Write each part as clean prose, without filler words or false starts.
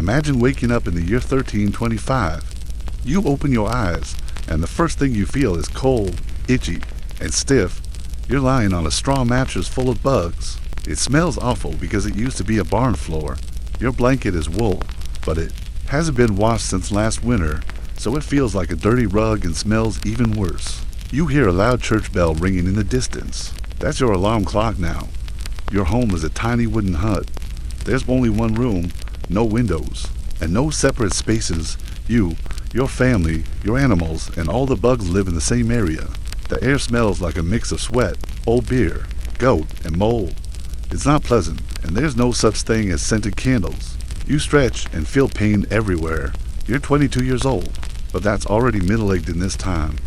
Imagine waking up in the year 1325. You open your eyes, and the first thing you feel is cold, itchy, and stiff. You're lying on a straw mattress full of bugs. It smells awful because it used to be a barn floor. Your blanket is wool, but it hasn't been washed since last winter, so it feels like a dirty rug and smells even worse. You hear a loud church bell ringing in the distance. That's your alarm clock now. Your home is a tiny wooden hut. There's only one room, no windows, and no separate spaces. You, your family, your animals, and all the bugs live in the same area. The air smells like a mix of sweat, old beer, goat, and mold. It's not pleasant, and there's no such thing as scented candles. You stretch and feel pain everywhere. You're 22 years old, but that's already middle-aged in this time.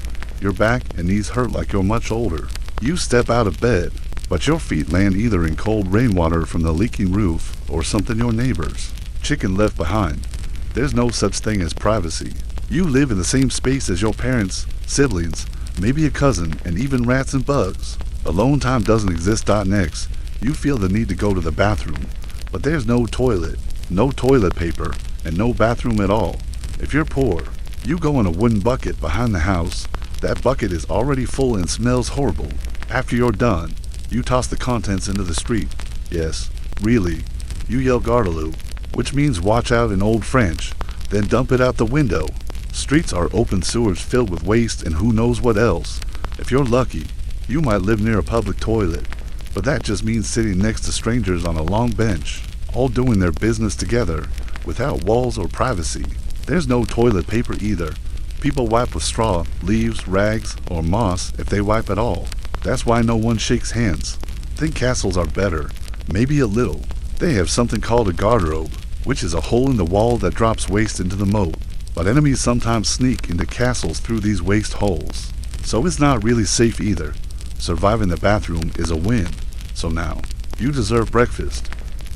Your back and knees hurt like you're much older. You step out of bed, but your feet land either in cold rainwater from the leaking roof or something your neighbor's chicken left behind. There's no such thing as privacy. You live in the same space as your parents, siblings, maybe a cousin, and even rats and bugs. Alone time doesn't exist. Next, you feel the need to go to the bathroom, but there's no toilet, no toilet paper, and no bathroom at all. If you're poor, you go in a wooden bucket behind the house. That bucket is already full and smells horrible. After you're done, you toss the contents into the street. Yes, really, you yell Gardeloo, which means watch out in Old French, then dump it out the window. Streets are open sewers filled with waste and who knows what else. If you're lucky, you might live near a public toilet, but that just means sitting next to strangers on a long bench, all doing their business together, without walls or privacy. There's no toilet paper either. People wipe with straw, leaves, rags, or moss if they wipe at all. That's why no one shakes hands. Think castles are better, maybe a little. They have something called a garderobe, which is a hole in the wall that drops waste into the moat. But enemies sometimes sneak into castles through these waste holes. So it's not really safe either. Surviving the bathroom is a win. So now, you deserve breakfast.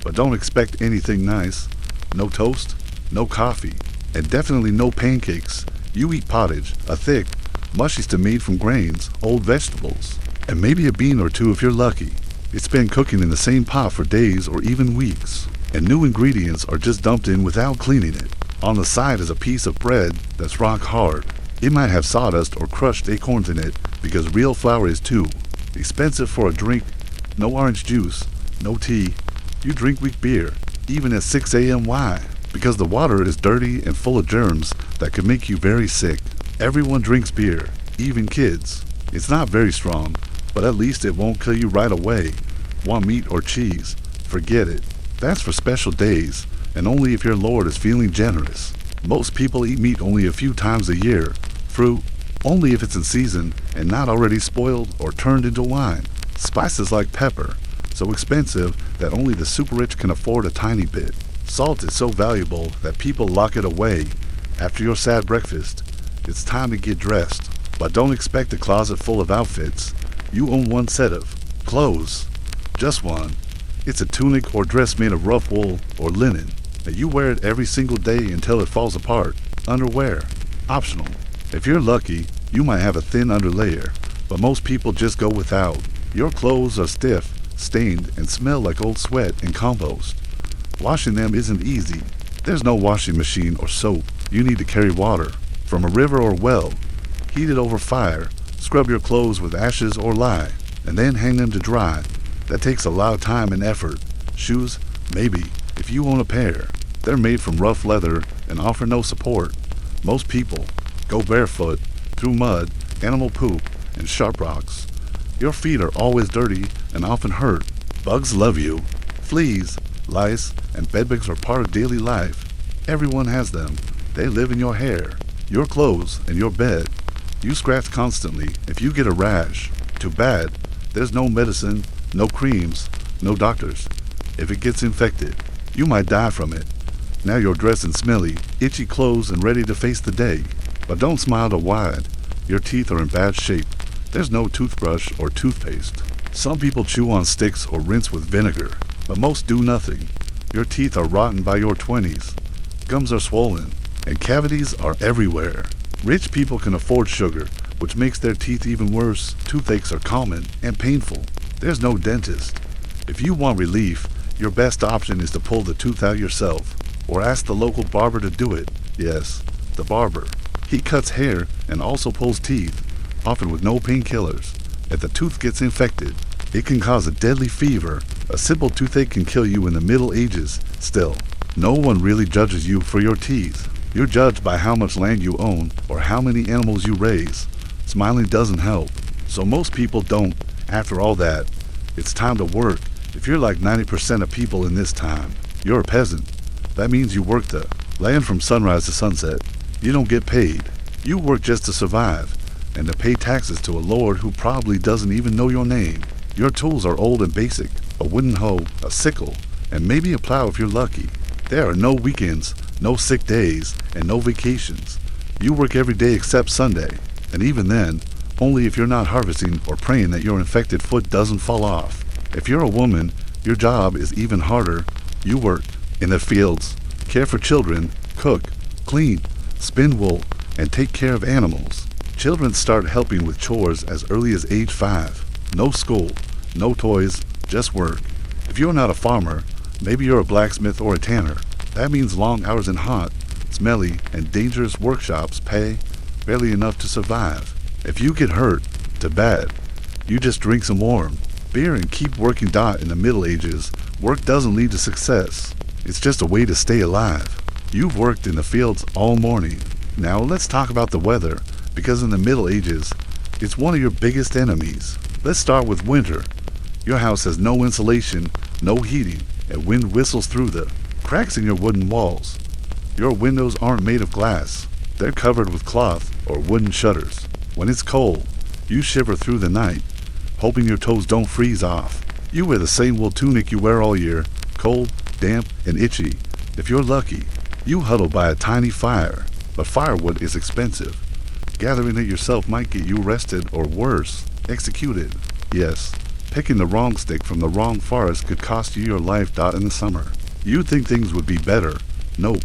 But don't expect anything nice. No toast, no coffee, and definitely no pancakes. You eat pottage, a thick, mushy stew made from grains, old vegetables, and maybe a bean or two if you're lucky. It's been cooking in the same pot for days or even weeks, and new ingredients are just dumped in without cleaning it. On the side is a piece of bread that's rock hard. It might have sawdust or crushed acorns in it because real flour is too expensive for a drink. No orange juice, no tea. You drink weak beer, even at 6 a.m. Why? Because the water is dirty and full of germs that could make you very sick. Everyone drinks beer, even kids. It's not very strong, but at least it won't kill you right away. Want meat or cheese? Forget it. That's for special days, and only if your Lord is feeling generous. Most people eat meat only a few times a year. Fruit, only if it's in season and not already spoiled or turned into wine. Spices like pepper, so expensive that only the super rich can afford a tiny bit. Salt is so valuable that people lock it away. After your sad breakfast, it's time to get dressed. But don't expect a closet full of outfits. You own one set of clothes. Just one. It's a tunic or dress made of rough wool or linen, and you wear it every single day until it falls apart. Underwear, optional. If you're lucky, you might have a thin underlayer, but most people just go without. Your clothes are stiff, stained, and smell like old sweat and compost. Washing them isn't easy. There's no washing machine or soap. You need to carry water from a river or well. Heat it over fire. Scrub your clothes with ashes or lye, and then hang them to dry. That takes a lot of time and effort. Shoes, maybe, if you own a pair. They're made from rough leather and offer no support. Most people go barefoot, through mud, animal poop, and sharp rocks. Your feet are always dirty and often hurt. Bugs love you. Fleas, lice, and bedbugs are part of daily life. Everyone has them. They live in your hair, your clothes, and your bed. You scratch constantly. If you get a rash, too bad. There's no medicine, no creams, no doctors. If it gets infected, you might die from it. Now you're dressed in smelly, itchy clothes and ready to face the day. But don't smile too wide. Your teeth are in bad shape. There's no toothbrush or toothpaste. Some people chew on sticks or rinse with vinegar, but most do nothing. Your teeth are rotten by your 20s. Gums are swollen, and cavities are everywhere. Rich people can afford sugar, which makes their teeth even worse. Toothaches are common and painful. There's no dentist. If you want relief, your best option is to pull the tooth out yourself. Or ask the local barber to do it. Yes, the barber. He cuts hair and also pulls teeth, often with no painkillers. If the tooth gets infected, it can cause a deadly fever. A simple toothache can kill you in the Middle Ages. Still, no one really judges you for your teeth. You're judged by how much land you own or how many animals you raise. Smiling doesn't help, so most people don't. After all that, it's time to work. If you're like 90% of people in this time, you're a peasant. That means you work the land from sunrise to sunset. You don't get paid. You work just to survive and to pay taxes to a lord who probably doesn't even know your name. Your tools are old and basic: a wooden hoe, a sickle, and maybe a plow if you're lucky. There are no weekends, no sick days, and no vacations. You work every day except Sunday, and even then, only if you're not harvesting or praying that your infected foot doesn't fall off. If you're a woman, your job is even harder. You work in the fields, care for children, cook, clean, spin wool, and take care of animals. Children start helping with chores as early as age 5. No school, no toys, just work. If you're not a farmer, maybe you're a blacksmith or a tanner. That means long hours in hot, smelly, and dangerous workshops pay barely enough to survive. If you get hurt, too bad. You just drink some warm beer and keep working. In the Middle Ages, work doesn't lead to success. It's just a way to stay alive. You've worked in the fields all morning. Now let's talk about the weather, because in the Middle Ages, it's one of your biggest enemies. Let's start with winter. Your house has no insulation, no heating, and wind whistles through the cracks in your wooden walls. Your windows aren't made of glass. They're covered with cloth or wooden shutters. When it's cold, you shiver through the night, hoping your toes don't freeze off. You wear the same wool tunic you wear all year, cold, damp, and itchy. If you're lucky, you huddle by a tiny fire, but firewood is expensive. Gathering it yourself might get you arrested or worse, executed. Yes, picking the wrong stick from the wrong forest could cost you your life. In the summer, you'd think things would be better. Nope,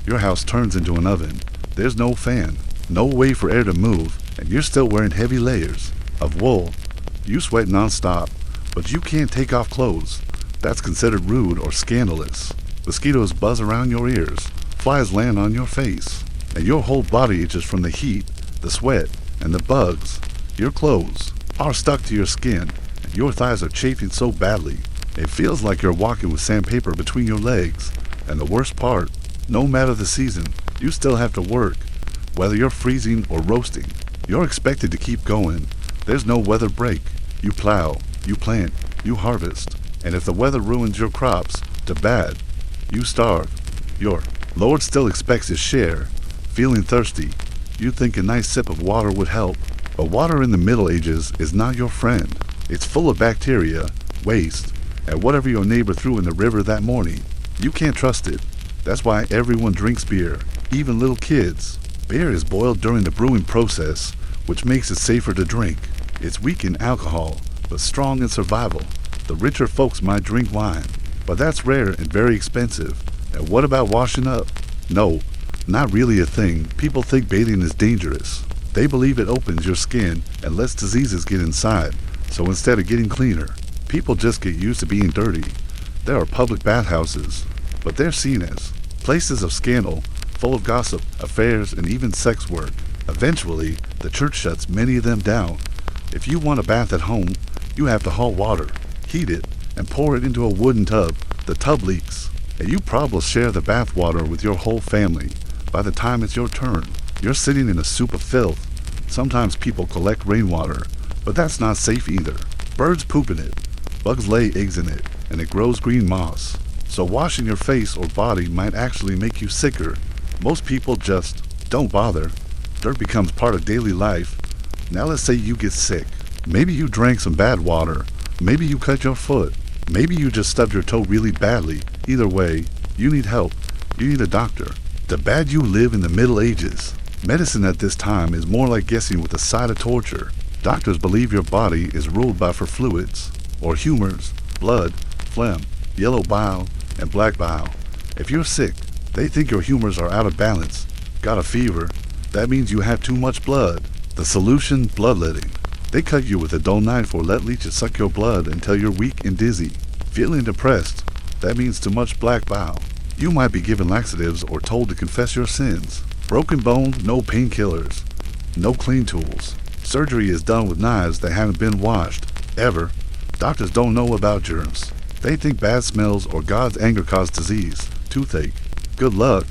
your house turns into an oven. There's no fan, no way for air to move, and you're still wearing heavy layers of wool. You sweat nonstop, but you can't take off clothes. That's considered rude or scandalous. Mosquitoes buzz around your ears, flies land on your face, and your whole body itches from the heat, the sweat, and the bugs. Your clothes are stuck to your skin, and your thighs are chafing so badly, it feels like you're walking with sandpaper between your legs. And the worst part, no matter the season, you still have to work. Whether you're freezing or roasting, you're expected to keep going. There's no weather break. You plow, you plant, you harvest. And if the weather ruins your crops, too bad. You starve. Your Lord still expects his share. Feeling thirsty, you think a nice sip of water would help. But water in the Middle Ages is not your friend. It's full of bacteria, waste, and whatever your neighbor threw in the river that morning. You can't trust it. That's why everyone drinks beer, even little kids. Beer is boiled during the brewing process, which makes it safer to drink. It's weak in alcohol, but strong in survival. The richer folks might drink wine, but that's rare and very expensive. And what about washing up? No, not really a thing. People think bathing is dangerous. They believe it opens your skin and lets diseases get inside. So instead of getting cleaner, people just get used to being dirty. There are public bathhouses, but they're seen as places of scandal, full of gossip, affairs, and even sex work. Eventually, the church shuts many of them down. If you want a bath at home, you have to haul water, heat it, and pour it into a wooden tub. The tub leaks, and you probably share the bath water with your whole family. By the time it's your turn, you're sitting in a soup of filth. Sometimes people collect rainwater, but that's not safe either. Birds poop in it, bugs lay eggs in it, and it grows green moss. So washing your face or body might actually make you sicker. Most people just don't bother. Dirt becomes part of daily life. Now let's say you get sick. Maybe you drank some bad water. Maybe you cut your foot. Maybe you just stubbed your toe really badly. Either way, you need help. You need a doctor. The bad you live in the Middle Ages. Medicine at this time is more like guessing with a side of torture. Doctors believe your body is ruled by four fluids, or humors: blood, phlegm, yellow bile, and black bile. If you're sick, they think your humors are out of balance. Got a fever? That means you have too much blood. The solution: bloodletting. They cut you with a dull knife or let leeches suck your blood until you're weak and dizzy. Feeling depressed? That means too much black bile. You might be given laxatives or told to confess your sins. Broken bone, no painkillers. No clean tools. Surgery is done with knives that haven't been washed. Ever. Doctors don't know about germs. They think bad smells or God's anger cause disease. Toothache. Good luck.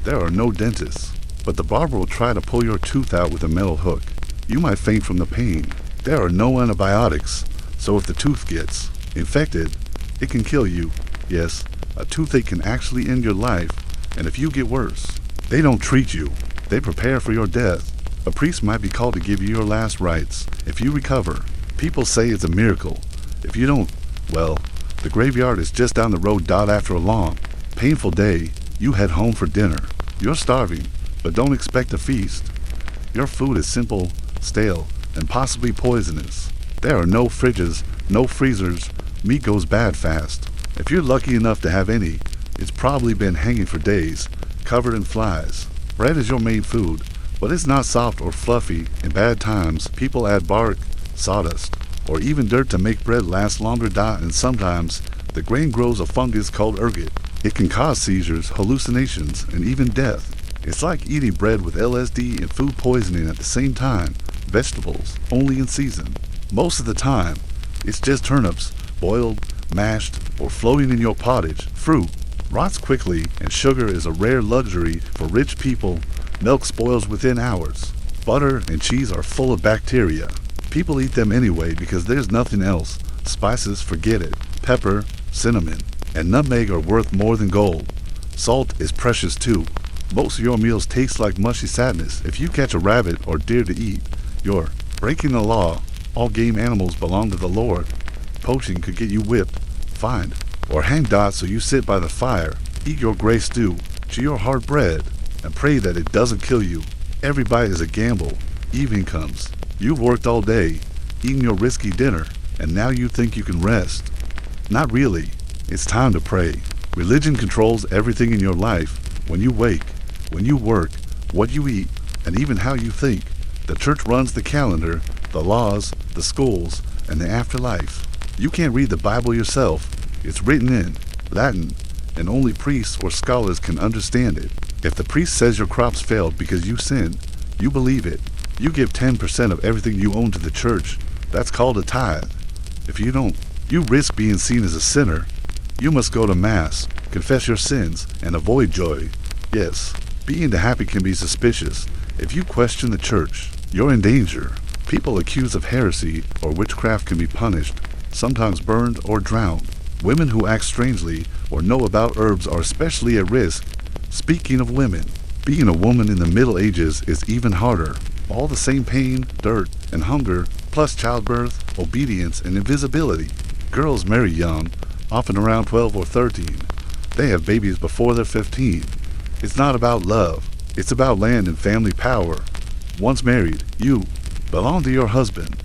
There are no dentists. But the barber will try to pull your tooth out with a metal hook. You might faint from the pain. There are no antibiotics. So if the tooth gets infected, it can kill you. Yes, a toothache can actually end your life. And if you get worse, they don't treat you. They prepare for your death. A priest might be called to give you your last rites. If you recover, people say it's a miracle. If you don't, well, the graveyard is just down the road. After a long, painful day, you head home for dinner. You're starving, but don't expect a feast. Your food is simple, stale, and possibly poisonous. There are no fridges, no freezers. Meat goes bad fast. If you're lucky enough to have any, it's probably been hanging for days, covered in flies. Bread is your main food, but it's not soft or fluffy. In bad times, people add bark, sawdust, or even dirt to make bread last longer. And sometimes, the grain grows a fungus called ergot. It can cause seizures, hallucinations, and even death. It's like eating bread with LSD and food poisoning at the same time. Vegetables, only in season. Most of the time, it's just turnips, boiled, mashed, or floating in your pottage. Fruit rots quickly, and sugar is a rare luxury for rich people. Milk spoils within hours. Butter and cheese are full of bacteria. People eat them anyway because there's nothing else. Spices, forget it. Pepper, cinnamon, and nutmeg are worth more than gold. Salt is precious too. Most of your meals taste like mushy sadness. If you catch a rabbit or deer to eat, you're breaking the law. All game animals belong to the Lord. Poaching could get you whipped, fined, or hanged. So you sit by the fire, eat your gray stew, chew your hard bread, and pray that it doesn't kill you. Every bite is a gamble. Evening comes. You've worked all day, eaten your risky dinner, and now you think you can rest. Not really. It's time to pray. Religion controls everything in your life. When you wake, when you work, what you eat, and even how you think. The church runs the calendar, the laws, the schools, and the afterlife. You can't read the Bible yourself. It's written in Latin, and only priests or scholars can understand it. If the priest says your crops failed because you sinned, you believe it. You give 10% of everything you own to the church. That's called a tithe. If you don't, you risk being seen as a sinner. You must go to Mass, confess your sins, and avoid joy. Yes, being the happy can be suspicious. If you question the church, you're in danger. People accused of heresy or witchcraft can be punished, sometimes burned or drowned. Women who act strangely or know about herbs are especially at risk. Speaking of women, being a woman in the Middle Ages is even harder. All the same pain, dirt, and hunger, plus childbirth, obedience, and invisibility. Girls marry young, often around 12 or 13. They have babies before they're 15. It's not about love. It's about land and family power. Once married, you belong to your husband.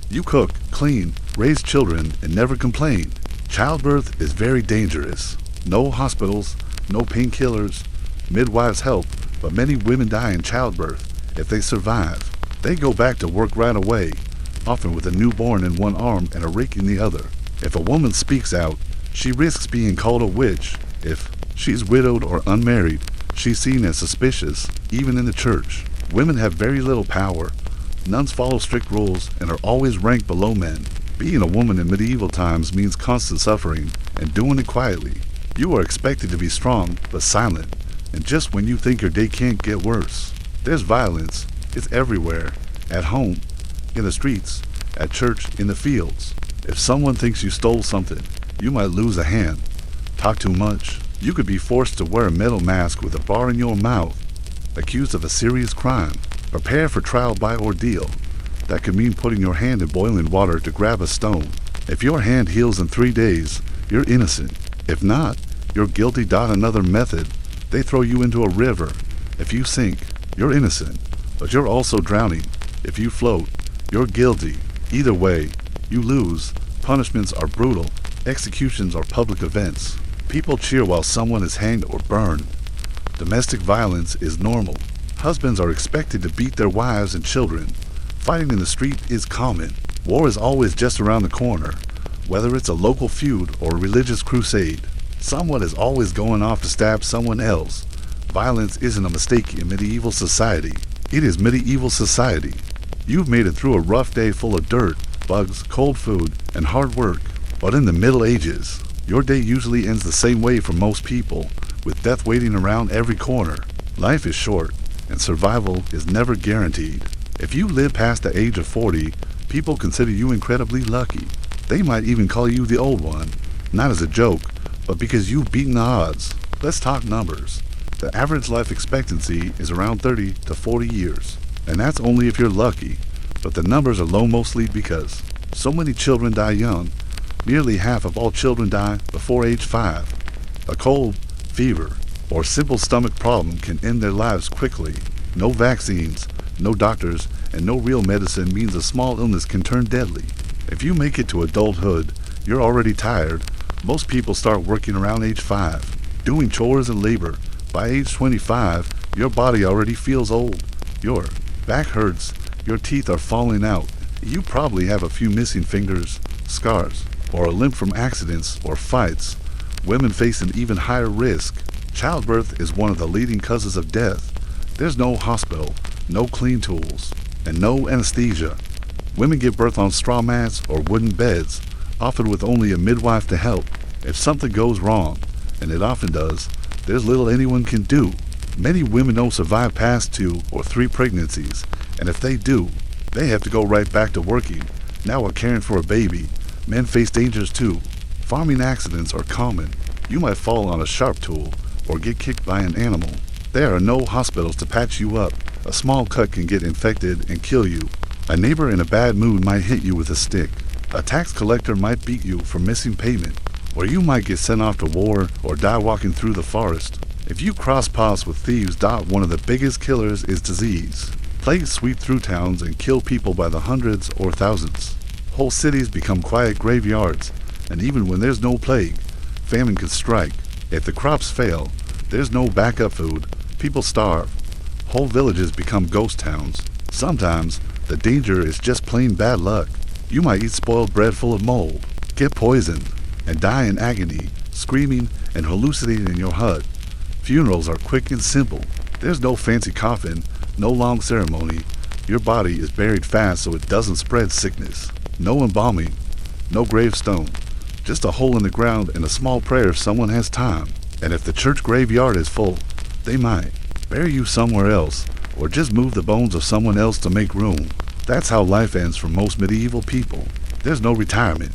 You cook, clean, raise children, and never complain. Childbirth is very dangerous. No hospitals, no painkillers, midwives help, but many women die in childbirth. If they survive, they go back to work right away, often with a newborn in one arm and a rake in the other. If a woman speaks out, she risks being called a witch. If she's widowed or unmarried, she's seen as suspicious, even in the church. Women have very little power. Nuns follow strict rules and are always ranked below men. Being a woman in medieval times means constant suffering and doing it quietly. You are expected to be strong but silent, and just when you think your day can't get worse. There's violence. It's everywhere. At home, in the streets, at church, in the fields. If someone thinks you stole something, you might lose a hand. Talk too much, you could be forced to wear a metal mask with a bar in your mouth. Accused of a serious crime. Prepare for trial by ordeal. That could mean putting your hand in boiling water to grab a stone. If your hand heals in 3 days, you're innocent. If not, you're guilty. Another method, they throw you into a river. If you sink, you're innocent, but you're also drowning. If you float, you're guilty. Either way, you lose. Punishments are brutal. Executions are public events. People cheer while someone is hanged or burned. Domestic violence is normal. Husbands are expected to beat their wives and children. Fighting in the street is common. War is always just around the corner, whether it's a local feud or a religious crusade. Someone is always going off to stab someone else. Violence isn't a mistake in medieval society. It is medieval society. You've made it through a rough day full of dirt, bugs, cold food, and hard work. But in the Middle Ages, your day usually ends the same way for most people, with death waiting around every corner. Life is short, and survival is never guaranteed. If you live past the age of 40, people consider you incredibly lucky. They might even call you the old one, not as a joke, but because you've beaten the odds. Let's talk numbers. The average life expectancy is around 30 to 40 years, and that's only if you're lucky. But the numbers are low mostly because so many children die young. Nearly half of all children die before age 5. A cold, fever, or simple stomach problem can end their lives quickly. No vaccines, no doctors, and no real medicine means a small illness can turn deadly. If you make it to adulthood, you're already tired. Most people start working around age 5, doing chores and labor. By age 25, your body already feels old. Your back hurts, your teeth are falling out. You probably have a few missing fingers, scars, or a limp from accidents or fights. Women face an even higher risk. Childbirth is one of the leading causes of death. There's no hospital, no clean tools, and no anesthesia. Women give birth on straw mats or wooden beds, often with only a midwife to help. If something goes wrong, and it often does, there's little anyone can do. Many women don't survive past 2 or 3 pregnancies, and if they do, they have to go right back to working. Now we're caring for a baby. Men face dangers too. Farming accidents are common. You might fall on a sharp tool or get kicked by an animal. There are no hospitals to patch you up. A small cut can get infected and kill you. A neighbor in a bad mood might hit you with a stick. A tax collector might beat you for missing payment. Or you might get sent off to war or die walking through the forest. If you cross paths with thieves, one of the biggest killers is disease. Plagues sweep through towns and kill people by the hundreds or thousands. Whole cities become quiet graveyards, and even when there's no plague, famine can strike. If the crops fail, there's no backup food. People starve. Whole villages become ghost towns. Sometimes, the danger is just plain bad luck. You might eat spoiled bread full of mold, get poisoned, and die in agony, screaming and hallucinating in your hut. Funerals are quick and simple. There's no fancy coffin, no long ceremony. Your body is buried fast so it doesn't spread sickness. No embalming, no gravestone, just a hole in the ground and a small prayer if someone has time. And if the church graveyard is full, they might bury you somewhere else, or just move the bones of someone else to make room. That's how life ends for most medieval people. There's no retirement.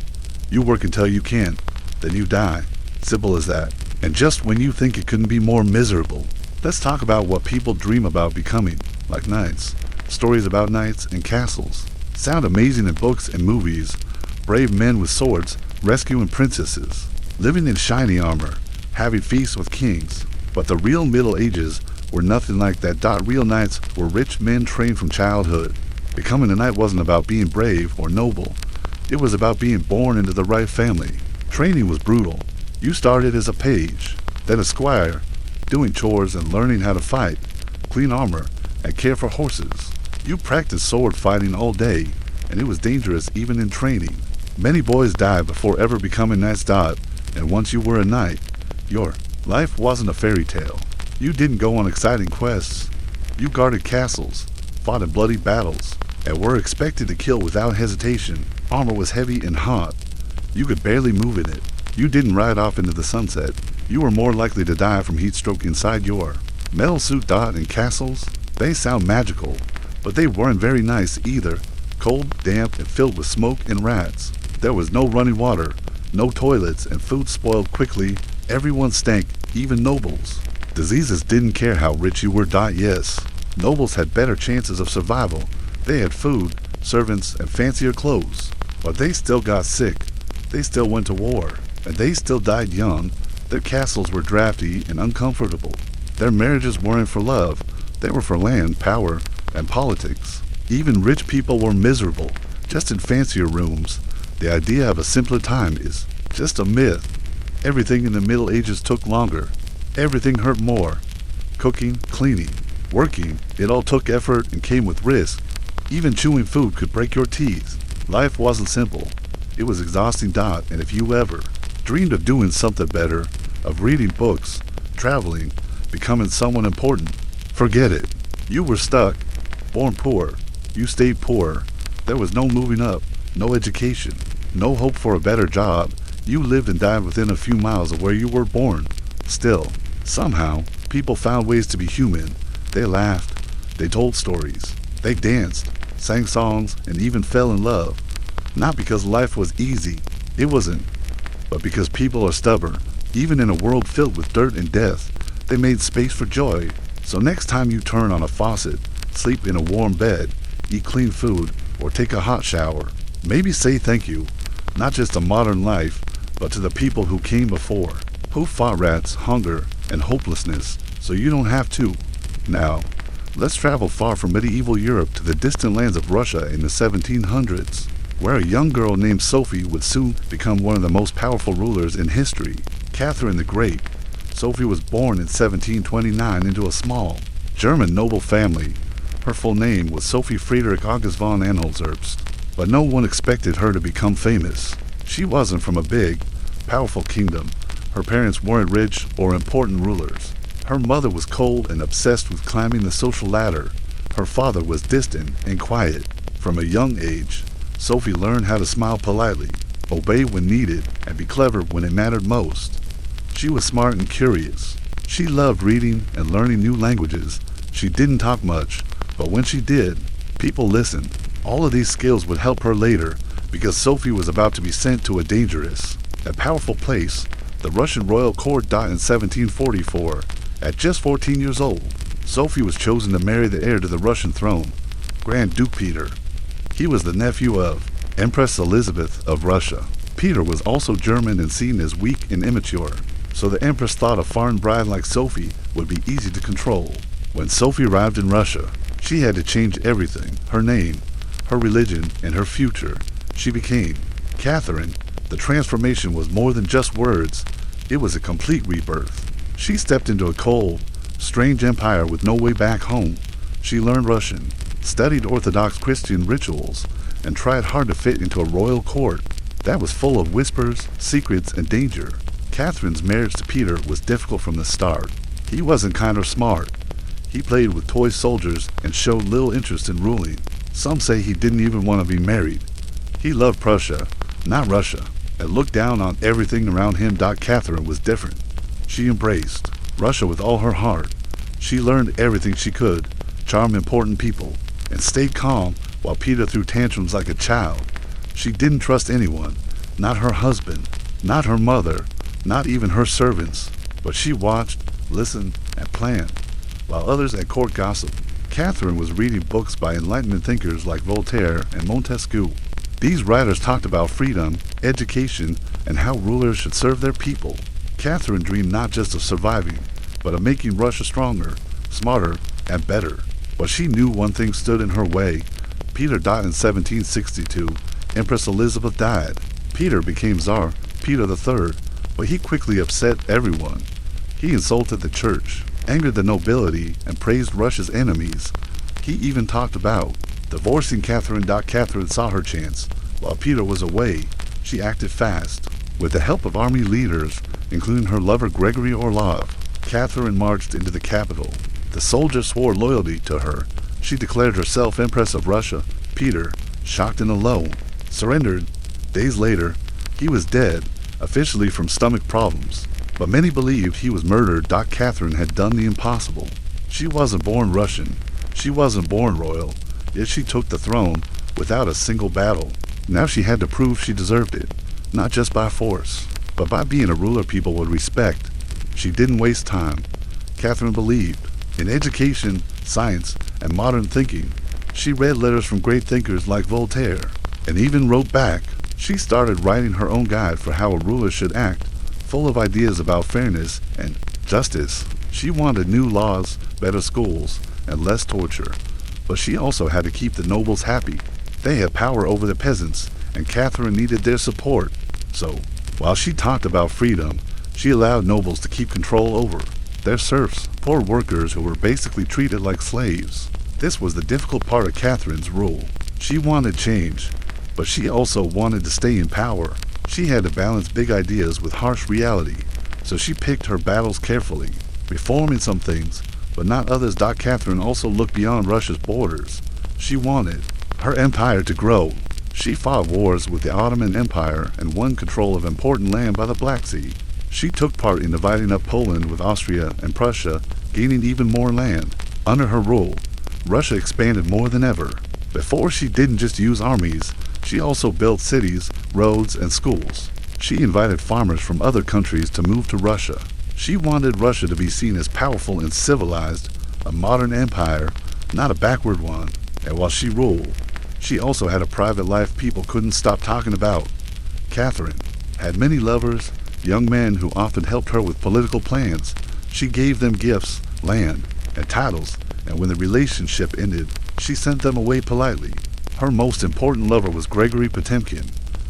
You work until you can't, then you die. Simple as that. And just when you think it couldn't be more miserable. Let's talk about what people dream about becoming, like knights. Stories about knights and castles sound amazing in books and movies. Brave men with swords rescuing princesses, living in shiny armor, having feasts with kings. But the real Middle Ages were nothing like that. Real knights were rich men trained from childhood. Becoming a knight wasn't about being brave or noble. It was about being born into the right family. Training was brutal. You started as a page, then a squire, doing chores and learning how to fight, clean armor, and care for horses. You practiced sword fighting all day, and it was dangerous even in training. Many boys died before ever becoming knights. And once you were a knight, your life wasn't a fairy tale. You didn't go on exciting quests. You guarded castles, fought in bloody battles, and were expected to kill without hesitation. Armor was heavy and hot. You could barely move in it. You didn't ride off into the sunset. You were more likely to die from heat stroke inside your metal suit. And castles, they sound magical, but they weren't very nice either. Cold, damp, and filled with smoke and rats. There was no running water, no toilets, and food spoiled quickly. Everyone stank, even nobles. Diseases didn't care how rich you were. Yes, nobles had better chances of survival. They had food, servants, and fancier clothes. But they still got sick. They still went to war. And they still died young. Their castles were drafty and uncomfortable. Their marriages weren't for love. They were for land, power, and politics. Even rich people were miserable, just in fancier rooms. The idea of a simpler time is just a myth. Everything in the Middle Ages took longer. Everything hurt more. Cooking, cleaning, working, it all took effort and came with risk. Even chewing food could break your teeth. Life wasn't simple. It was exhausting. And if you ever dreamed of doing something better, of reading books, traveling, becoming someone important. Forget it. You were stuck, born poor. You stayed poor. There was no moving up, no education, no hope for a better job. You lived and died within a few miles of where you were born. Still, somehow, people found ways to be human. They laughed, they told stories, they danced, sang songs, and even fell in love. Not because life was easy, it wasn't, but because people are stubborn. Even in a world filled with dirt and death, they made space for joy. So next time you turn on a faucet, sleep in a warm bed, eat clean food, or take a hot shower, maybe say thank you, not just to modern life, but to the people who came before, who fought rats, hunger, and hopelessness, so you don't have to. Now, let's travel far from medieval Europe to the distant lands of Russia in the 1700s, where a young girl named Sophie would soon become one of the most powerful rulers in history, Catherine the Great. Sophie was born in 1729 into a small German noble family. Her full name was Sophie Friedrich August von Anhalt-Zerbst, but no one expected her to become famous. She wasn't from a big, powerful kingdom. Her parents weren't rich or important rulers. Her mother was cold and obsessed with climbing the social ladder. Her father was distant and quiet. From a young age, Sophie learned how to smile politely, obey when needed, and be clever when it mattered most. She was smart and curious. She loved reading and learning new languages. She didn't talk much, but when she did, people listened. All of these skills would help her later, because Sophie was about to be sent to a dangerous, a powerful place, the Russian royal court. In 1744, at just 14 years old, Sophie was chosen to marry the heir to the Russian throne, Grand Duke Peter. He was the nephew of Empress Elizabeth of Russia. Peter was also German and seen as weak and immature, so the Empress thought a foreign bride like Sophie would be easy to control. When Sophie arrived in Russia, she had to change everything: her name, her religion, and her future. She became Catherine. The transformation was more than just words. It was a complete rebirth. She stepped into a cold, strange empire with no way back home. She learned Russian, studied Orthodox Christian rituals, and tried hard to fit into a royal court that was full of whispers, secrets, and danger. Catherine's marriage to Peter was difficult from the start. He wasn't kind or smart. He played with toy soldiers and showed little interest in ruling. Some say he didn't even want to be married. He loved Prussia, not Russia, and looked down on everything around him. Catherine was different. She embraced Russia with all her heart. She learned everything she could, charm important people, and stayed calm while Peter threw tantrums like a child. She didn't trust anyone, not her husband, not her mother, not even her servants, but she watched, listened, and planned, while others at court gossiped. Catherine was reading books by Enlightenment thinkers like Voltaire and Montesquieu. These writers talked about freedom, education, and how rulers should serve their people. Catherine dreamed not just of surviving, but of making Russia stronger, smarter, and better. But she knew one thing stood in her way. Peter died in 1762. Empress Elizabeth died. Peter became Tsar, Peter III, but he quickly upset everyone. He insulted the church, angered the nobility, and praised Russia's enemies. He even talked about divorcing Catherine. Catherine saw her chance. While Peter was away, she acted fast. With the help of army leaders, including her lover Gregory Orlov, Catherine marched into the capital. The soldiers swore loyalty to her. She declared herself Empress of Russia. Peter, shocked and alone, surrendered. Days later, he was dead, officially from stomach problems. But many believed he was murdered. Catherine had done the impossible. She wasn't born Russian. She wasn't born royal. Yet she took the throne without a single battle. Now she had to prove she deserved it, not just by force, but by being a ruler people would respect. She didn't waste time. Catherine believed in education, science, and modern thinking. She read letters from great thinkers like Voltaire, and even wrote back. She started writing her own guide for how a ruler should act, full of ideas about fairness and justice. She wanted new laws, better schools, and less torture. But she also had to keep the nobles happy. They had power over the peasants, and Catherine needed their support. So, while she talked about freedom, she allowed nobles to keep control over their serfs, poor workers who were basically treated like slaves. This was the difficult part of Catherine's rule. She wanted change, but she also wanted to stay in power. She had to balance big ideas with harsh reality. so she picked her battles carefully, reforming some things, but not others. Catherine also looked beyond Russia's borders. She wanted her empire to grow. She fought wars with the Ottoman Empire and won control of important land by the Black Sea. She took part in dividing up Poland with Austria and Prussia, gaining even more land. Under her rule, Russia expanded more than ever. Before, she didn't just use armies, she also built cities, roads, and schools. She invited farmers from other countries to move to Russia. She wanted Russia to be seen as powerful and civilized, a modern empire, not a backward one. And while she ruled, she also had a private life people couldn't stop talking about. Catherine had many lovers, young men who often helped her with political plans. She gave them gifts, land, and titles, and when the relationship ended, she sent them away politely. Her most important lover was Gregory Potemkin.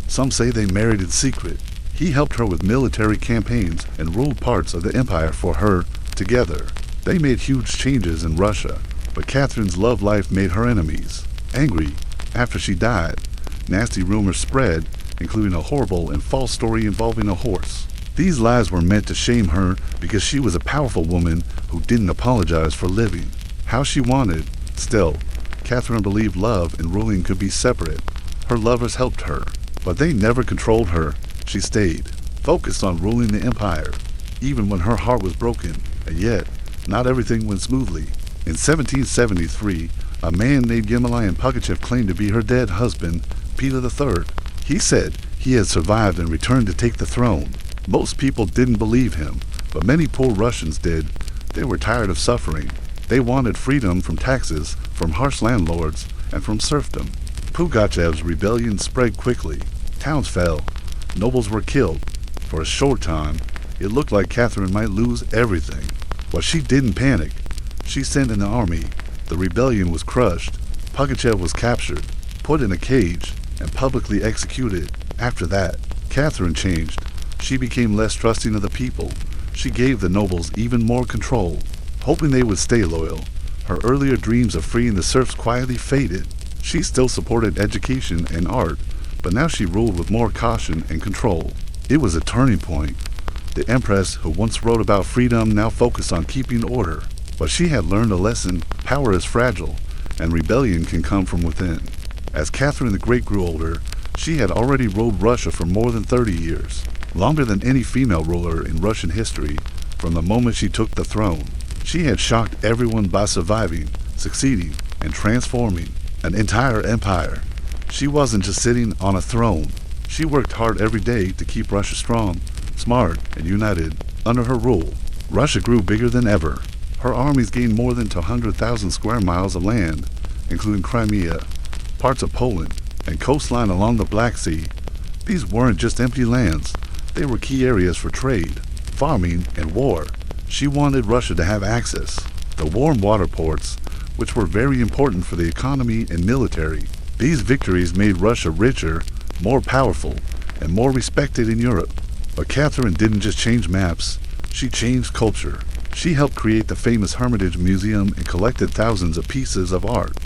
Some say they married in secret. He helped her with military campaigns and ruled parts of the empire for her. Together, they made huge changes in Russia, but Catherine's love life made her enemies. Angry after she died, nasty rumors spread, including a horrible and false story involving a horse. These lies were meant to shame her because she was a powerful woman who didn't apologize for living how she wanted. Still, Catherine believed love and ruling could be separate. Her lovers helped her, but they never controlled her. She stayed focused on ruling the empire, even when her heart was broken, and yet, not everything went smoothly. In 1773, a man named Yemelyan Pugachev claimed to be her dead husband, Peter III. He said he had survived and returned to take the throne. Most people didn't believe him, but many poor Russians did. They were tired of suffering. They wanted freedom from taxes, from harsh landlords, and from serfdom. Pugachev's rebellion spread quickly. Towns fell. Nobles were killed. For a short time, it looked like Catherine might lose everything. But she didn't panic. She sent in the army. The rebellion was crushed. Pugachev was captured, put in a cage, and publicly executed. After that, Catherine changed. She became less trusting of the people. She gave the nobles even more control, hoping they would stay loyal. Her earlier dreams of freeing the serfs quietly faded. She still supported education and art, but now she ruled with more caution and control. It was a turning point. The empress, who once wrote about freedom, now focused on keeping order. But she had learned a lesson: power is fragile, and rebellion can come from within. As Catherine the Great grew older, she had already ruled Russia for more than 30 years, longer than any female ruler in Russian history. From the moment she took the throne, she had shocked everyone by surviving, succeeding, and transforming an entire empire. She wasn't just sitting on a throne. She worked hard every day to keep Russia strong, smart, and united. Under her rule, Russia grew bigger than ever. Her armies gained more than 200,000 square miles of land, including Crimea, parts of Poland, and coastline along the Black Sea. These weren't just empty lands. They were key areas for trade, farming, and war. She wanted Russia to have access. The warm water ports, which were very important for the economy and military. These victories made Russia richer, more powerful, and more respected in Europe. But Catherine didn't just change maps. She changed culture. She helped create the famous Hermitage Museum and collected thousands of pieces of art.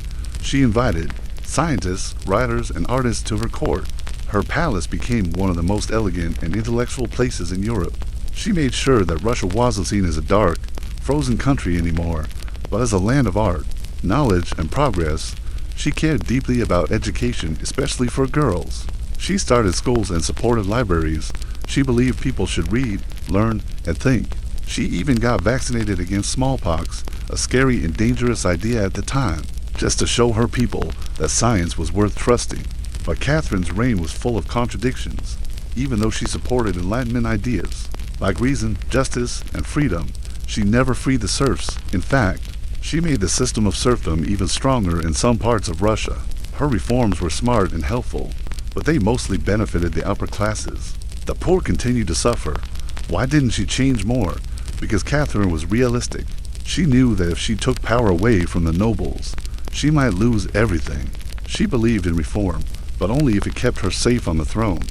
She invited scientists, writers, and artists to her court. Her palace became one of the most elegant and intellectual places in Europe. She made sure that Russia wasn't seen as a dark, frozen country anymore, but as a land of art, knowledge, and progress. She cared deeply about education, especially for girls. She started schools and supported libraries. She believed people should read, learn, and think. She even got vaccinated against smallpox, a scary and dangerous idea at the time, just to show her people that science was worth trusting. But Catherine's reign was full of contradictions, even though she supported Enlightenment ideas, like reason, justice, and freedom. She never freed the serfs. In fact, she made the system of serfdom even stronger in some parts of Russia. Her reforms were smart and helpful, but they mostly benefited the upper classes. The poor continued to suffer. Why didn't she change more? Because Catherine was realistic. She knew that if she took power away from the nobles, she might lose everything. She believed in reform, but only if it kept her safe on the throne.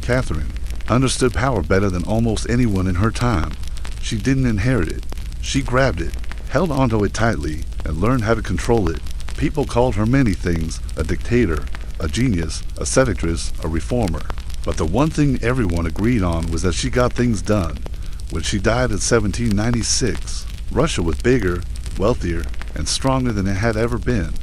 Catherine understood power better than almost anyone in her time. She didn't inherit it. She grabbed it, held onto it tightly, and learned how to control it. People called her many things: a dictator, a genius, a seductress, a reformer. But the one thing everyone agreed on was that she got things done. When she died in 1796, Russia was bigger, wealthier, and stronger than it had ever been.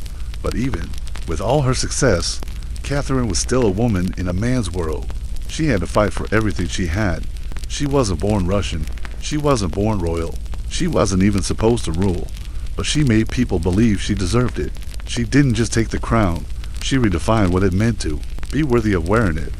But even with all her success, Catherine was still a woman in a man's world. She had to fight for everything she had. She wasn't born Russian. She wasn't born royal. She wasn't even supposed to rule. But she made people believe she deserved it. She didn't just take the crown. She redefined what it meant to be worthy of wearing it.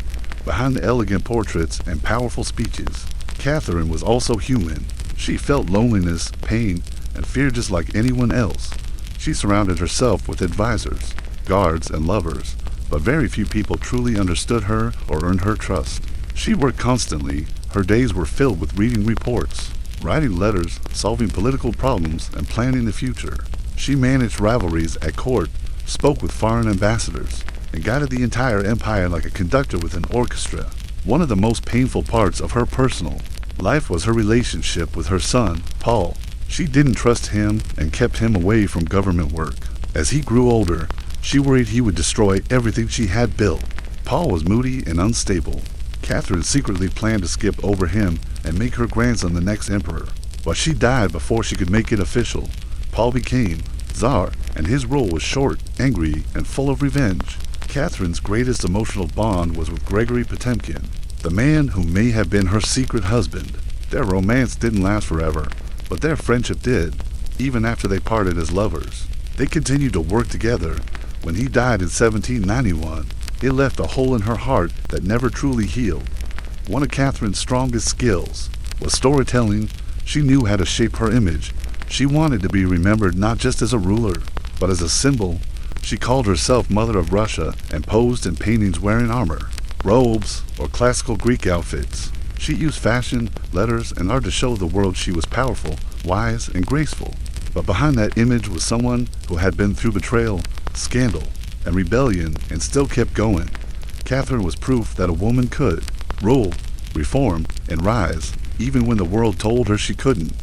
Behind the elegant portraits and powerful speeches, Catherine was also human. She felt loneliness, pain, and fear just like anyone else. She surrounded herself with advisors, guards, and lovers, but very few people truly understood her or earned her trust. She worked constantly. Her days were filled with reading reports, writing letters, solving political problems, and planning the future. She managed rivalries at court, spoke with foreign ambassadors, and guided the entire empire like a conductor with an orchestra. One of the most painful parts of her personal life was her relationship with her son, Paul. She didn't trust him and kept him away from government work. As he grew older, she worried he would destroy everything she had built. Paul was moody and unstable. Catherine secretly planned to skip over him and make her grandson the next emperor. But she died before she could make it official. Paul became Tsar, and his rule was short, angry, and full of revenge. Catherine's greatest emotional bond was with Gregory Potemkin, the man who may have been her secret husband. Their romance didn't last forever, but their friendship did, even after they parted as lovers. They continued to work together. When he died in 1791, it left a hole in her heart that never truly healed. One of Catherine's strongest skills was storytelling. She knew how to shape her image. She wanted to be remembered not just as a ruler, but as a symbol. She called herself Mother of Russia and posed in paintings wearing armor, robes, or classical Greek outfits. She used fashion, letters, and art to show the world she was powerful, wise, and graceful. But behind that image was someone who had been through betrayal, scandal, and rebellion and still kept going. Catherine was proof that a woman could rule, reform, and rise, even when the world told her she couldn't.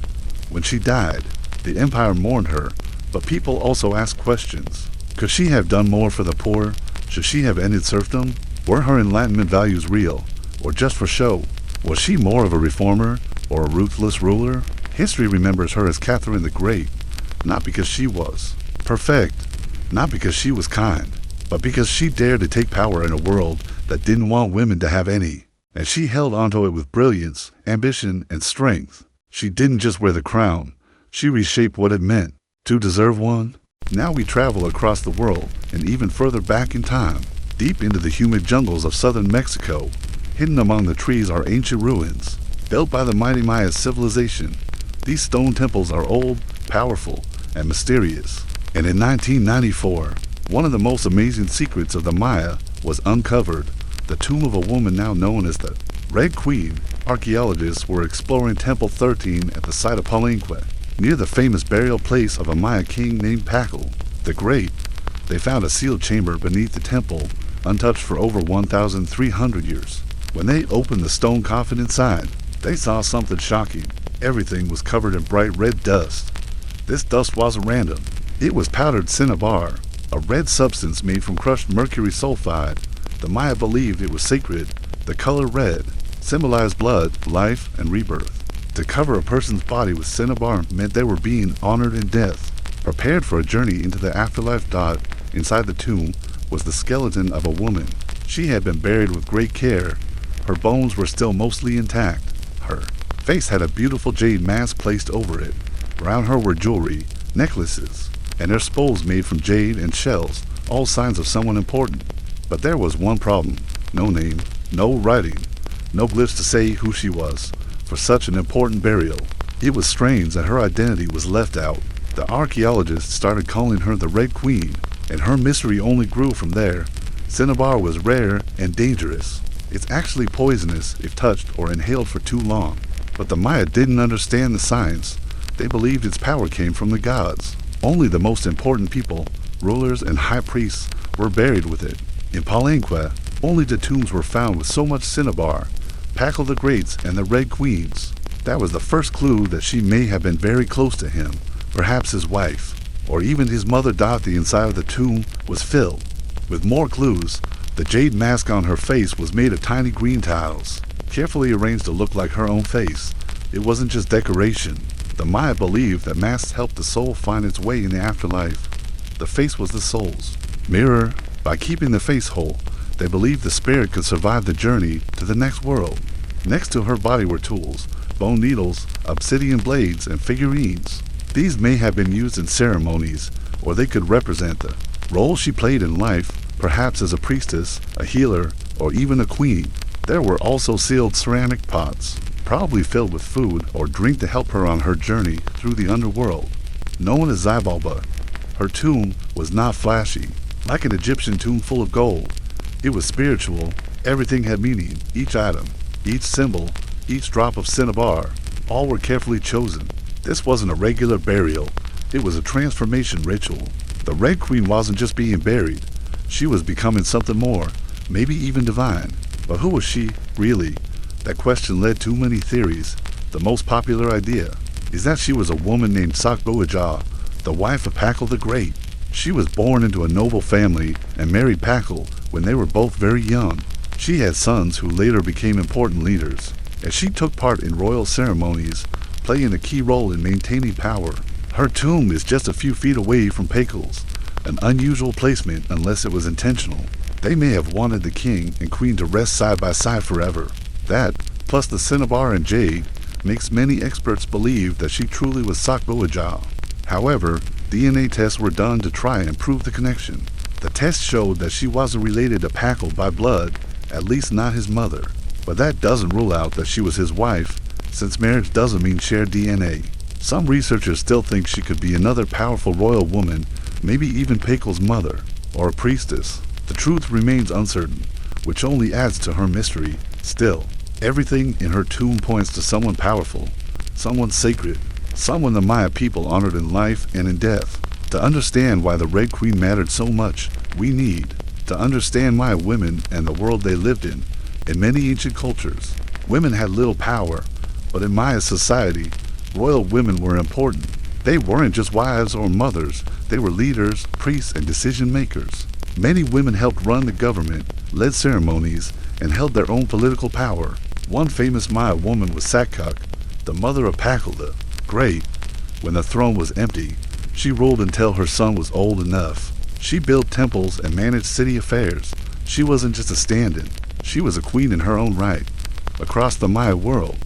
When she died, the empire mourned her, but people also asked questions. Could she have done more for the poor? Should she have ended serfdom? Were her Enlightenment values real, or just for show? Was she more of a reformer, or a ruthless ruler? History remembers her as Catherine the Great, not because she was perfect, not because she was kind, but because she dared to take power in a world that didn't want women to have any. And she held onto it with brilliance, ambition, and strength. She didn't just wear the crown, she reshaped what it meant to deserve one. Now we travel across the world and even further back in time, deep into the humid jungles of southern Mexico. Hidden among the trees are ancient ruins, built by the mighty Maya civilization. These stone temples are old, powerful, and mysterious. And in 1994, one of the most amazing secrets of the Maya was uncovered: the tomb of a woman now known as the Red Queen. Archaeologists were exploring Temple 13 at the site of Palenque, near the famous burial place of a Maya king named Pacal the Great. They found a sealed chamber beneath the temple, untouched for over 1,300 years. When they opened the stone coffin inside, they saw something shocking. Everything was covered in bright red dust. This dust wasn't random. It was powdered cinnabar, a red substance made from crushed mercury sulfide. The Maya believed it was sacred. The color red symbolized blood, life, and rebirth. To cover a person's body with cinnabar meant they were being honored in death, prepared for a journey into the afterlife. Inside the tomb was the skeleton of a woman. She had been buried with great care. Her bones were still mostly intact. Her face had a beautiful jade mask placed over it. Around her were jewelry, necklaces, and her spoles made from jade and shells, all signs of someone important. But there was one problem: no name, no writing, no glyphs to say who she was. For such an important burial, it was strange that her identity was left out. The archaeologists started calling her the Red Queen, and her mystery only grew from there. Cinnabar was rare and dangerous. It's actually poisonous if touched or inhaled for too long. But the Maya didn't understand the science. They believed its power came from the gods. Only the most important people, rulers and high priests, were buried with it. In Palenque, only the tombs were found with so much cinnabar: Pacal the Greats and the Red Queens. That was the first clue that she may have been very close to him, perhaps his wife, or even his mother. The inside of the tomb was filled with more clues. The jade mask on her face was made of tiny green tiles, carefully arranged to look like her own face. It wasn't just decoration. The Maya believed that masks helped the soul find its way in the afterlife. The face was the soul's mirror. By keeping the face whole, they believed the spirit could survive the journey to the next world. Next to her body were tools, bone needles, obsidian blades, and figurines. These may have been used in ceremonies, or they could represent the role she played in life, perhaps as a priestess, a healer, or even a queen. There were also sealed ceramic pots, probably filled with food or drink to help her on her journey through the underworld. Known as Xibalba, her tomb was not flashy, like an Egyptian tomb full of gold. It was spiritual. Everything had meaning. Each item, each symbol, each drop of cinnabar, all were carefully chosen. This wasn't a regular burial. It was a transformation ritual. The Red Queen wasn't just being buried. She was becoming something more, maybe even divine. But who was she, really? That question led to many theories. The most popular idea is that she was a woman named Sakbuaja, the wife of Pakal the Great. She was born into a noble family and married Pakal when they were both very young. She had sons who later became important leaders, and she took part in royal ceremonies, playing a key role in maintaining power. Her tomb is just a few feet away from Pakal's, an unusual placement unless it was intentional. They may have wanted the king and queen to rest side by side forever. That, plus the cinnabar and jade, makes many experts believe that she truly was Sakbuaja. However, DNA tests were done to try and prove the connection. The test showed that she wasn't related to Pakal by blood, at least not his mother. But that doesn't rule out that she was his wife, since marriage doesn't mean shared DNA. Some researchers still think she could be another powerful royal woman, maybe even Pakal's mother, or a priestess. The truth remains uncertain, which only adds to her mystery. Still, everything in her tomb points to someone powerful, someone sacred, someone the Maya people honored in life and in death. To understand why the Red Queen mattered so much, we need to understand Maya women and the world they lived in. In many ancient cultures, women had little power, but in Maya society, royal women were important. They weren't just wives or mothers, they were leaders, priests, and decision makers. Many women helped run the government, led ceremonies, and held their own political power. One famous Maya woman was Sakkak, the mother of Pakal the Great. When the throne was empty, she ruled until her son was old enough. She built temples and managed city affairs. She wasn't just a stand-in, she was a queen in her own right. Across the Maya world,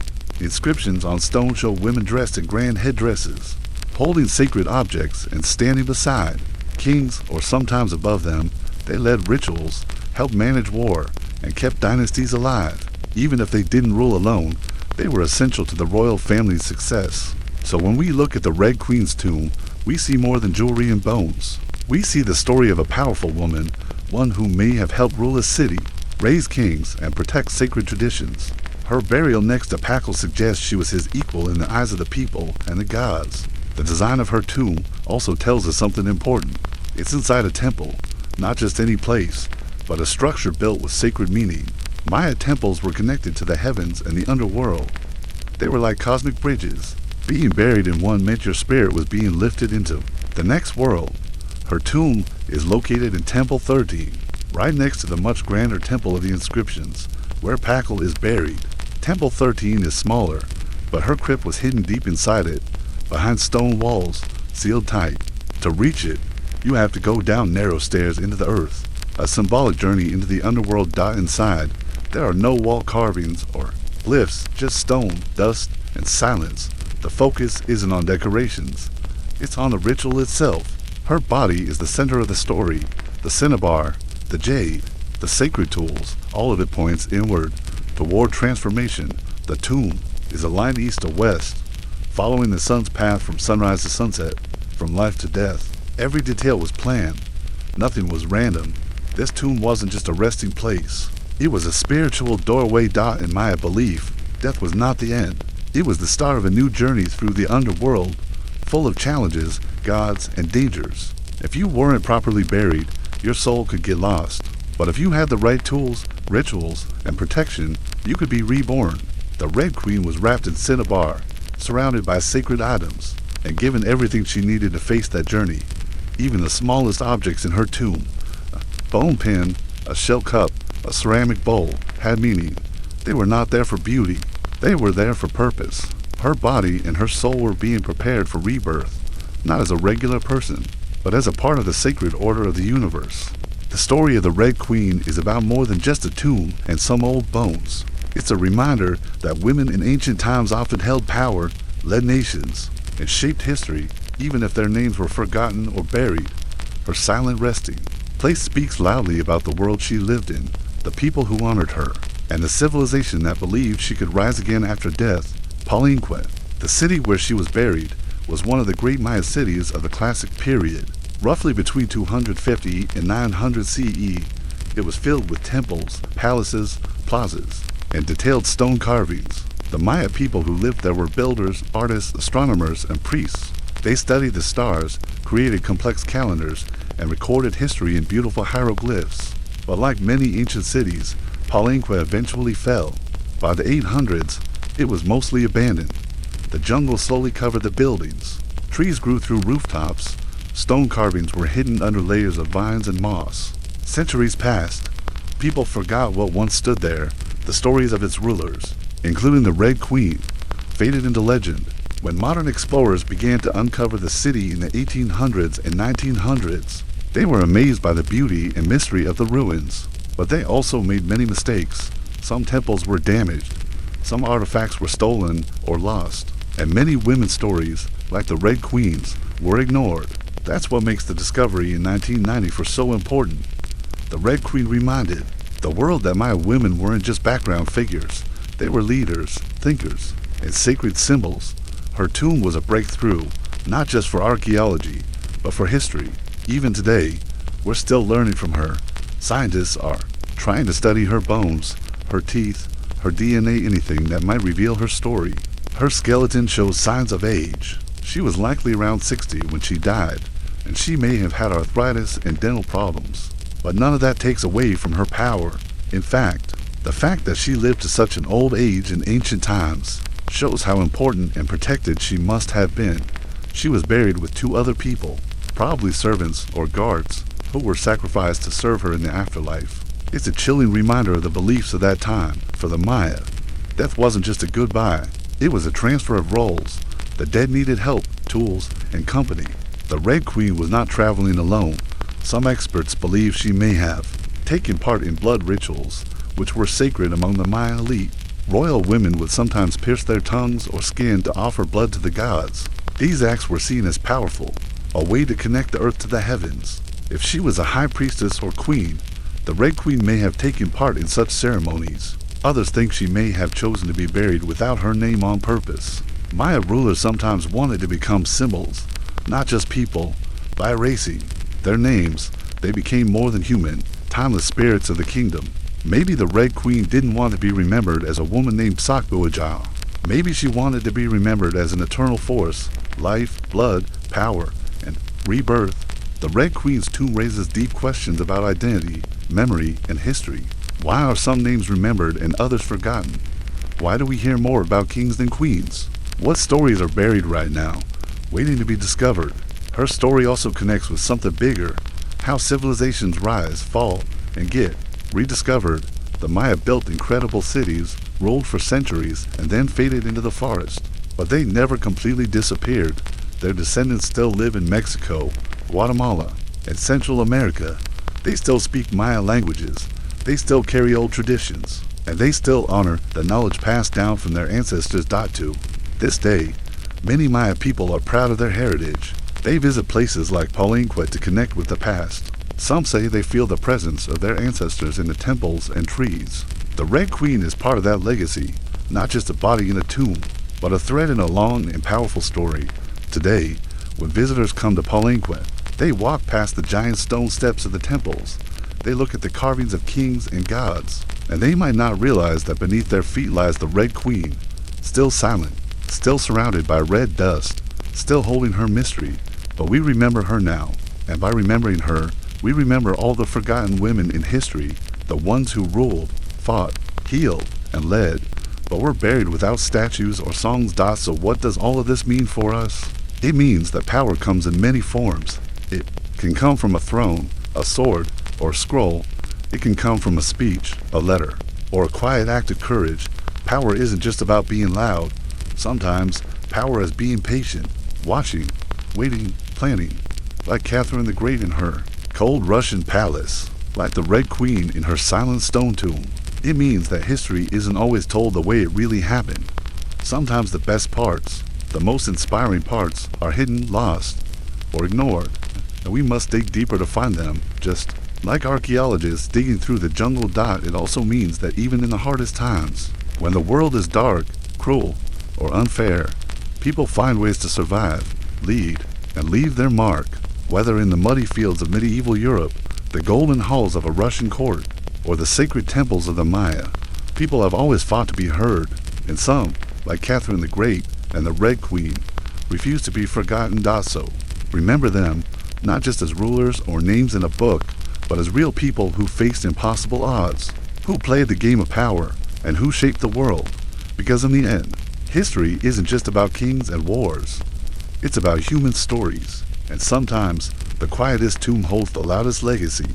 inscriptions on stone show women dressed in grand headdresses, holding sacred objects and standing beside kings or sometimes above them. They led rituals, helped manage war, and kept dynasties alive. Even if they didn't rule alone, they were essential to the royal family's success. So when we look at the Red Queen's tomb, we see more than jewelry and bones. We see the story of a powerful woman, one who may have helped rule a city, raise kings, and protect sacred traditions. Her burial next to Pakal suggests she was his equal in the eyes of the people and the gods. The design of her tomb also tells us something important. It's inside a temple, not just any place, but a structure built with sacred meaning. Maya temples were connected to the heavens and the underworld. They were like cosmic bridges. Being buried in one meant your spirit was being lifted into the next world. Her tomb is located in Temple 13, right next to the much grander Temple of the Inscriptions, where Pakal is buried. Temple 13 is smaller, but her crypt was hidden deep inside it, behind stone walls, sealed tight. To reach it, you have to go down narrow stairs into the earth, a symbolic journey into the underworld. Inside, there are no wall carvings or glyphs, just stone, dust, and silence. The focus isn't on decorations, it's on the ritual itself. Her body is the center of the story. The cinnabar, the jade, the sacred tools, all of it points inward, toward transformation. The tomb is aligned east to west, following the sun's path from sunrise to sunset, from life to death. Every detail was planned. Nothing was random. This tomb wasn't just a resting place. It was a spiritual doorway. In Maya belief, death was not the end. It was the start of a new journey through the underworld, full of challenges, gods, and dangers. If you weren't properly buried, your soul could get lost. But if you had the right tools, rituals, and protection, you could be reborn. The Red Queen was wrapped in cinnabar, surrounded by sacred items, and given everything she needed to face that journey. Even the smallest objects in her tomb, a bone pin, a shell cup, a ceramic bowl, had meaning. They were not there for beauty. They were there for purpose. Her body and her soul were being prepared for rebirth, not as a regular person, but as a part of the sacred order of the universe. The story of the Red Queen is about more than just a tomb and some old bones. It's a reminder that women in ancient times often held power, led nations, and shaped history, even if their names were forgotten or buried. Her silent resting place speaks loudly about the world she lived in, the people who honored her, and the civilization that believed she could rise again after death. Palenque, the city where she was buried, was one of the great Maya cities of the Classic period. Roughly between 250 and 900 CE, it was filled with temples, palaces, plazas, and detailed stone carvings. The Maya people who lived there were builders, artists, astronomers, and priests. They studied the stars, created complex calendars, and recorded history in beautiful hieroglyphs. But like many ancient cities, Palenque eventually fell. By the 800s, it was mostly abandoned. The jungle slowly covered the buildings. Trees grew through rooftops. Stone carvings were hidden under layers of vines and moss. Centuries passed. People forgot what once stood there. The stories of its rulers, including the Red Queen, faded into legend. When modern explorers began to uncover the city in the 1800s and 1900s, they were amazed by the beauty and mystery of the ruins. But they also made many mistakes. Some temples were damaged. Some artifacts were stolen or lost. And many women's stories, like the Red Queen's, were ignored. That's what makes the discovery in 1994 so important. The Red Queen reminded the world that Maya women weren't just background figures. They were leaders, thinkers, and sacred symbols. Her tomb was a breakthrough, not just for archaeology, but for history. Even today, we're still learning from her. Scientists are trying to study her bones, her teeth, her DNA, anything that might reveal her story. Her skeleton shows signs of age. She was likely around 60 when she died, and she may have had arthritis and dental problems. But none of that takes away from her power. In fact, the fact that she lived to such an old age in ancient times shows how important and protected she must have been. She was buried with 2 other people, probably servants or guards, who were sacrificed to serve her in the afterlife. It's a chilling reminder of the beliefs of that time. For the Maya, death wasn't just a goodbye. It was a transfer of roles. The dead needed help, tools, and company. The Red Queen was not traveling alone. Some experts believe she may have taken part in blood rituals, which were sacred among the Maya elite. Royal women would sometimes pierce their tongues or skin to offer blood to the gods. These acts were seen as powerful, a way to connect the earth to the heavens. If she was a high priestess or queen, the Red Queen may have taken part in such ceremonies. Others think she may have chosen to be buried without her name on purpose. Maya rulers sometimes wanted to become symbols, not just people. By erasing their names, they became more than human, timeless spirits of the kingdom. Maybe the Red Queen didn't want to be remembered as a woman named Sakbuajao. Maybe she wanted to be remembered as an eternal force, life, blood, power, and rebirth. The Red Queen's tomb raises deep questions about identity, memory, and history. Why are some names remembered and others forgotten? Why do we hear more about kings than queens? What stories are buried right now, waiting to be discovered? Her story also connects with something bigger, how civilizations rise, fall, and get rediscovered. The Maya built incredible cities, ruled for centuries, and then faded into the forest. But they never completely disappeared. Their descendants still live in Mexico, Guatemala, and Central America. They still speak Maya languages. They still carry old traditions, and they still honor the knowledge passed down from their ancestors. To this day, many Maya people are proud of their heritage. They visit places like Palenque to connect with the past. Some say they feel the presence of their ancestors in the temples and trees. The Red Queen is part of that legacy, not just a body in a tomb, but a thread in a long and powerful story. Today, when visitors come to Palenque, they walk past the giant stone steps of the temples. They look at the carvings of kings and gods, and they might not realize that beneath their feet lies the Red Queen, still silent, still surrounded by red dust, still holding her mystery. But we remember her now, and by remembering her, we remember all the forgotten women in history, the ones who ruled, fought, healed, and led. But we're buried without statues or songs. So what does all of this mean for us? It means that power comes in many forms. It can come from a throne, a sword, or a scroll. It can come from a speech, a letter, or a quiet act of courage. Power isn't just about being loud. Sometimes power as being patient, watching, waiting, planning, like Catherine the Great in her cold Russian palace, like the Red Queen in her silent stone tomb. It means that history isn't always told the way it really happened. Sometimes the best parts, the most inspiring parts, are hidden, lost, or ignored, and we must dig deeper to find them. Just like archaeologists digging through the jungle dot, it also means that even in the hardest times, when the world is dark, cruel, or unfair, people find ways to survive, lead, and leave their mark. Whether in the muddy fields of medieval Europe, the golden halls of a Russian court, or the sacred temples of the Maya, people have always fought to be heard, and some, like Catherine the Great and the Red Queen, refuse to be forgotten. So, remember them, not just as rulers or names in a book, but as real people who faced impossible odds, who played the game of power, and who shaped the world. Because in the end, history isn't just about kings and wars. It's about human stories, and sometimes the quietest tomb holds the loudest legacy.